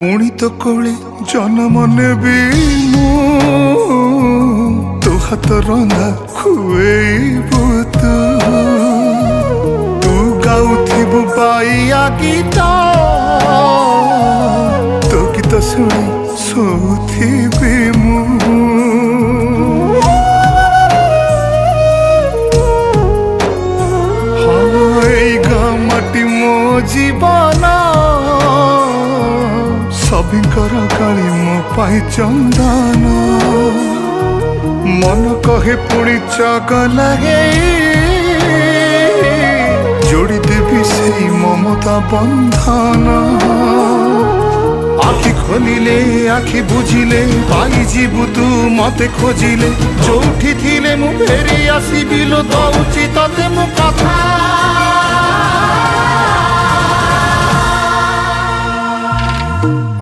पुणी तो कोले जन्म नेबी मु तो हाथ रंधा खुएबु तू गाउथिबु बाइया गीत तो गीत शुणी सोथिबि मु माटी मो जीवन सबिंकर काली मो पाई चंदन मन कहे पुणी चगलागे जोड़ी देवी से ममता बंधन आखि खोलिले आखि बुझिले पाई जीवु तू मते खोजिले जोठी थिले मु फेरी आसीबि लो दउची तते मु कथा।